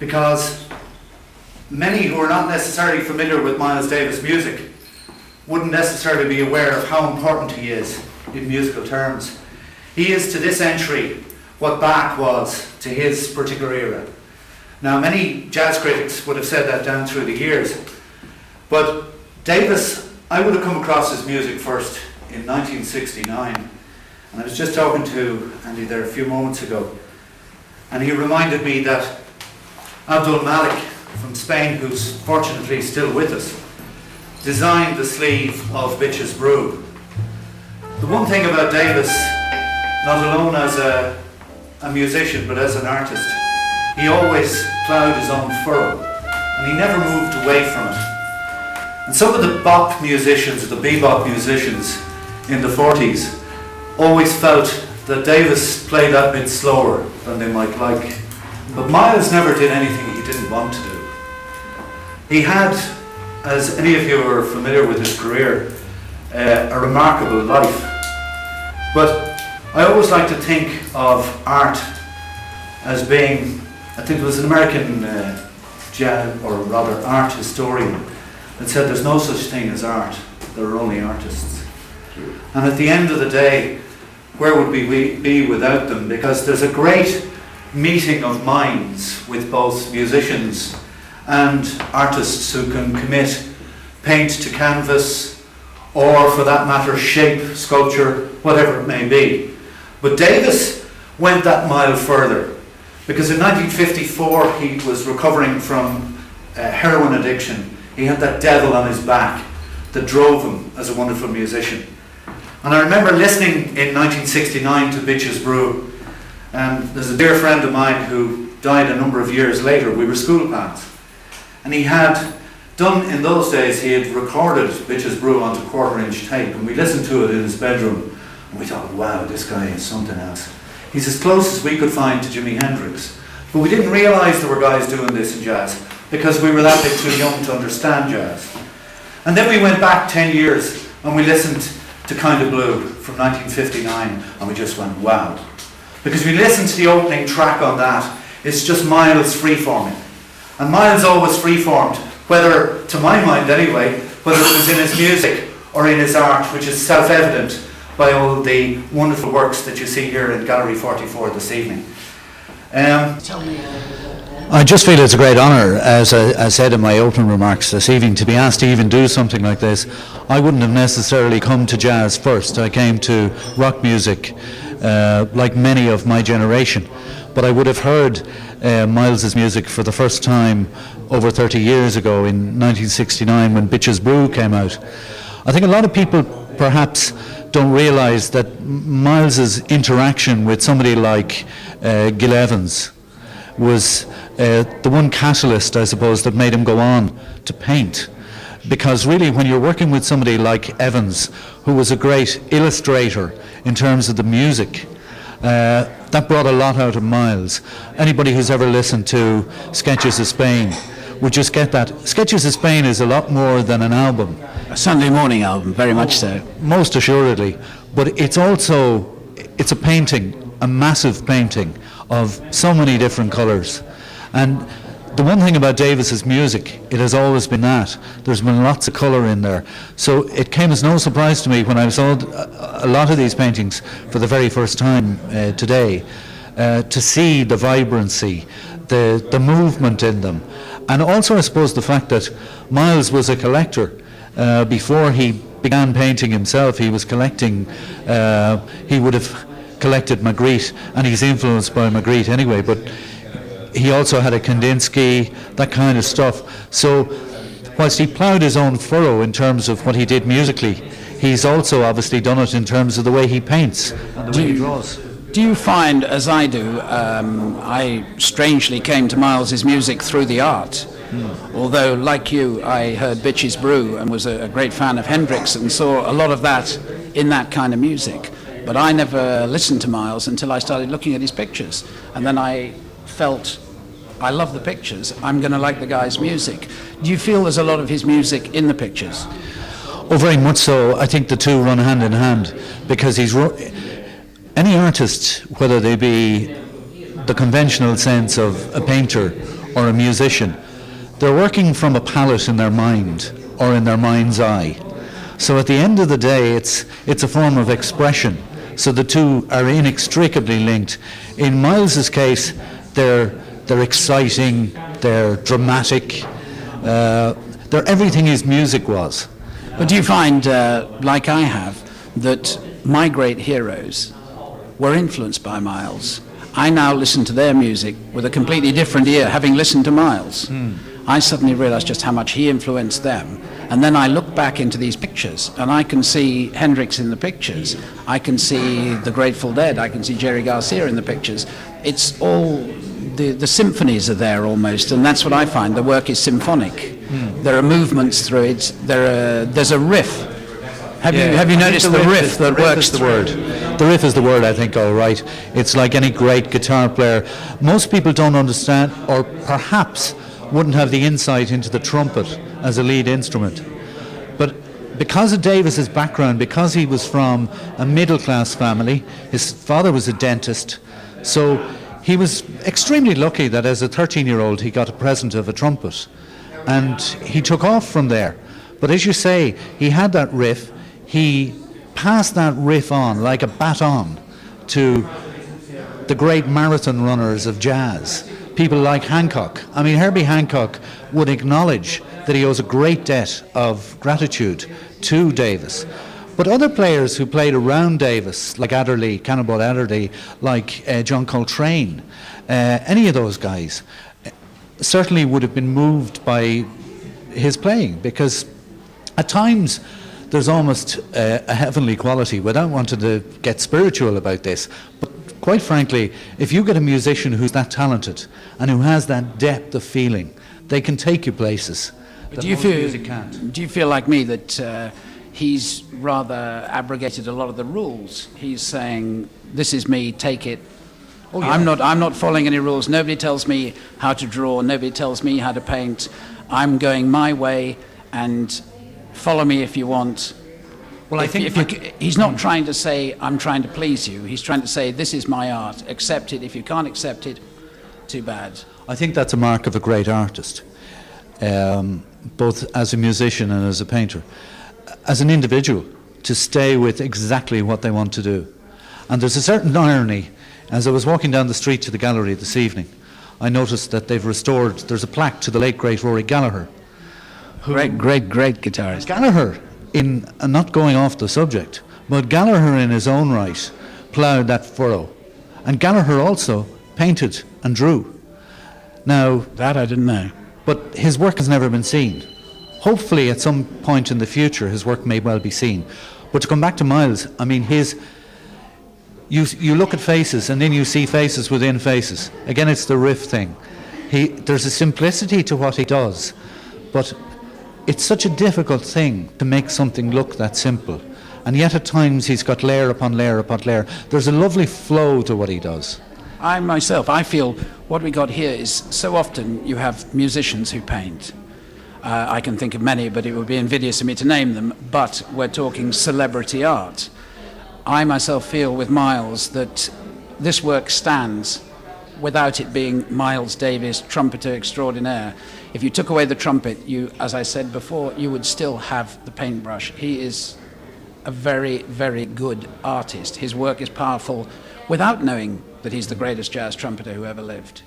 because many who are not necessarily familiar with Miles Davis' music wouldn't necessarily be aware of how important he is in musical terms. He is to this entry what Bach was to his particular era. Now, many jazz critics would have said that down through the years, but Davis, I would have come across his music first in 1969, and I was just talking to Andy there a few moments ago, and he reminded me that Abdul Malik from Spain, who's fortunately still with us, designed the sleeve of Bitches Brew. The one thing about Davis, not alone as a musician but as an artist, he always ploughed his own furrow and he never moved away from it. And some of the bop musicians, the bebop musicians in the 40s, always felt that Davis played that bit slower than they might like. But Miles never did anything he didn't want to do. He had, as any of you are familiar with his career, a remarkable life. But I always like to think of art as being, I think it was an American jazz, or rather art historian, that said there's no such thing as art, there are only artists. And at the end of the day, where would we be without them? Because there's a great meeting of minds with both musicians and artists who can commit paint to canvas, or for that matter shape, sculpture, whatever it may be. But Davis went that mile further, because in 1954 he was recovering from heroin addiction. He had that devil on his back that drove him as a wonderful musician. And I remember listening in 1969 to Bitches Brew, and there's a dear friend of mine who died a number of years later. We were school pals, and he had done, in those days, he had recorded Bitches Brew onto 1/4-inch tape, and we listened to it in his bedroom, and we thought, wow, this guy is something else. He's as close as we could find to Jimi Hendrix. But we didn't realise there were guys doing this in jazz, because we were that bit too young to understand jazz. And then we went back 10 years, and we listened to Kind of Blue from 1959, and we just went, wow. Because we listened to the opening track on that, it's just Miles freeforming. And Miles always freeformed, whether, to my mind anyway, whether it was in his music or in his art, which is self-evident by all the wonderful works that you see here in Gallery 44 this evening. I just feel it's a great honour, as I said in my opening remarks this evening, to be asked to even do something like this. I wouldn't have necessarily come to jazz first. I came to rock music like many of my generation, but I would have heard Miles's music for the first time over 30 years ago in 1969 when Bitches Brew came out. I think a lot of people perhaps don't realise that Miles's interaction with somebody like Gil Evans was the one catalyst, I suppose, that made him go on to paint. Because really, when you're working with somebody like Evans, who was a great illustrator in terms of the music, that brought a lot out of Miles. Anybody who's ever listened to Sketches of Spain would just get that. Sketches of Spain is a lot more than an album. A Sunday morning album, very much so. Most assuredly. But it's also, it's a painting, a massive painting of so many different colours. And the one thing about Davis's music, it has always been that. There's been lots of colour in there. So it came as no surprise to me when I saw a lot of these paintings for the very first time today, to see the vibrancy, the movement in them. And also, I suppose, the fact that Miles was a collector. Before he began painting himself, he was collecting, he would have collected Magritte, and he's influenced by Magritte anyway, but he also had a Kandinsky, that kind of stuff. So whilst he ploughed his own furrow in terms of what he did musically, he's also obviously done it in terms of the way he paints and the way he draws. Do you find, as I do, I strangely came to Miles's music through the art. Although, like you, I heard Bitches Brew and was a great fan of Hendrix and saw a lot of that in that kind of music. But I never listened to Miles until I started looking at his pictures. And then I felt, I love the pictures, I'm going to like the guy's music. Do you feel there's a lot of his music in the pictures? Oh, very much so. I think the two run hand in hand, because any artist, whether they be the conventional sense of a painter or a musician, they're working from a palette in their mind or in their mind's eye. So at the end of the day, it's a form of expression. So the two are inextricably linked. In Miles's case, they're exciting, they're dramatic, they're everything his music was. But do you find, like I have, that my great heroes were influenced by Miles? I now listen to their music with a completely different ear, having listened to Miles. I suddenly realized just how much he influenced them. And then I look back into these pictures, and I can see Hendrix in the pictures. I can see the Grateful Dead. I can see Jerry Garcia in the pictures. It's all, the symphonies are there almost, and that's what I find. The work is symphonic. There are movements through it. There's a riff. Have you noticed the riff that works? The word. The riff is the word, I think, all right. It's like any great guitar player. Most people don't understand, or perhaps wouldn't have the insight into the trumpet as a lead instrument. But because of Davis's background, because he was from a middle-class family, his father was a dentist, so he was extremely lucky that as a 13-year-old he got a present of a trumpet, and he took off from there. But as you say, he had that riff. He passed that riff on like a baton to the great marathon runners of jazz, people like Hancock. I mean, Herbie Hancock would acknowledge that he owes a great debt of gratitude to Davis. But other players who played around Davis, like Adderley, Cannonball Adderley, like John Coltrane, any of those guys, certainly would have been moved by his playing, because at times there's almost a heavenly quality, without wanting to get spiritual about this. But quite frankly, if you get a musician who's that talented and who has that depth of feeling, they can take you places that most music can't. Do you feel like me that he's rather abrogated a lot of the rules? He's saying, this is me, take it. Oh, yeah. I'm not following any rules. Nobody tells me how to draw. Nobody tells me how to paint. I'm going my way, and follow me if you want. Well, he's not trying to say, I'm trying to please you. He's trying to say, this is my art. Accept it. If you can't accept it, too bad. I think that's a mark of a great artist, both as a musician and as a painter. As an individual, to stay with exactly what they want to do. And there's a certain irony. As I was walking down the street to the gallery this evening, I noticed that they've restored, there's a plaque to the late great Rory Gallagher. Great guitarist. Gallagher, not going off the subject, but Gallagher in his own right ploughed that furrow. And Gallagher also painted and drew. Now, that I didn't know. But his work has never been seen. Hopefully at some point in the future his work may well be seen. But to come back to Miles, I mean, you look at faces and then you see faces within faces. Again, it's the riff thing. There's a simplicity to what he does, but it's such a difficult thing to make something look that simple. And yet at times he's got layer upon layer upon layer. There's a lovely flow to what he does. I feel what we got here is, so often you have musicians who paint. I can think of many, but it would be invidious of me to name them, but we're talking celebrity art. I myself feel with Miles that this work stands without it being Miles Davis, trumpeter extraordinaire. If you took away the trumpet, as I said before, you would still have the paintbrush. He is a very, very good artist. His work is powerful without knowing that he's the greatest jazz trumpeter who ever lived.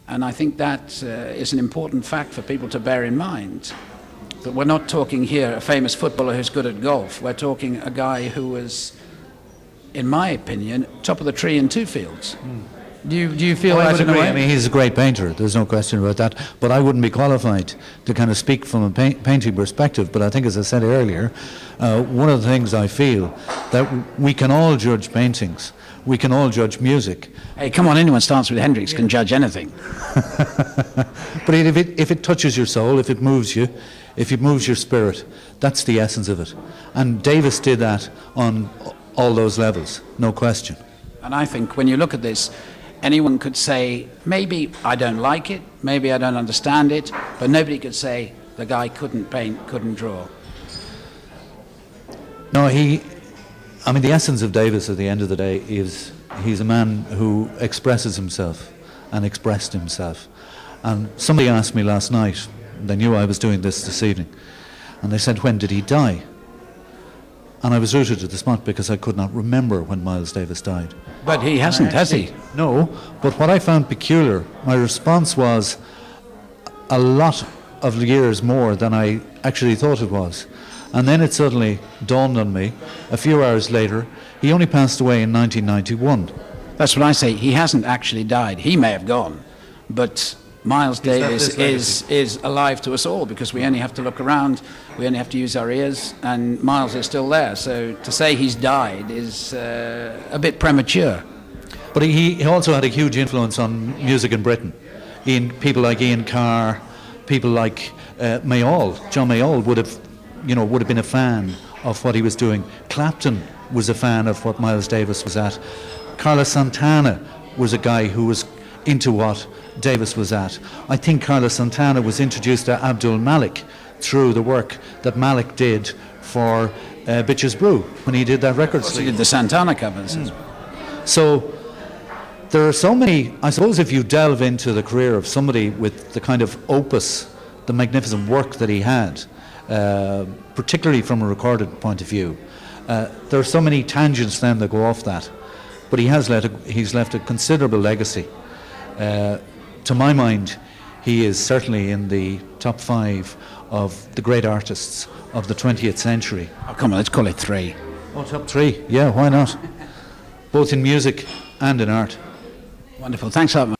And I think that is an important fact for people to bear in mind. That we're not talking here a famous footballer who's good at golf. We're talking a guy who was, in my opinion, top of the tree in two fields. Do you feel that? I would agree. I mean, he's a great painter. There's no question about that. But I wouldn't be qualified to kind of speak from a painting perspective. But I think, as I said earlier, one of the things I feel that we can all judge paintings. We can all judge music. Hey, come on! Anyone starts with Hendrix can judge anything. But if it touches your soul, if it moves you, if it moves your spirit, that's the essence of it. And Davis did that on all those levels, no question. And I think when you look at this, anyone could say, maybe I don't like it, maybe I don't understand it, but nobody could say the guy couldn't paint, couldn't draw. No, the essence of Davis at the end of the day is he's a man who expresses himself and expressed himself. And somebody asked me last night, they knew I was doing this evening, and they said, when did he die? And I was rooted to the spot because I could not remember when Miles Davis died. But he hasn't, has he? No, but what I found peculiar, my response was a lot of years more than I actually thought it was. And then it suddenly dawned on me, a few hours later, he only passed away in 1991. That's what I say. He hasn't actually died. He may have gone, but Miles Davis is alive to us all, because we only have to look around, we only have to use our ears, and Miles is still there. So to say he's died is a bit premature. But he also had a huge influence on music in Britain. People like Ian Carr, people like Mayall. John Mayall would have been a fan of what he was doing. Clapton was a fan of what Miles Davis was at. Carlos Santana was a guy who was into what Davis was at. I think Carlos Santana was introduced to Abdul Malik through the work that Malik did for Bitches Brew when he did that record sleeve. He did the Santana covers. So there are so many. I suppose if you delve into the career of somebody with the kind of opus, the magnificent work that he had, particularly from a recorded point of view, there are so many tangents then that go off that. But he's left a considerable legacy. To my mind, he is certainly in the top 5 of the great artists of the 20th century. Oh, come on, let's call it 3. Oh, top 3, yeah, why not? Both in music and in art. Wonderful, thanks a lot.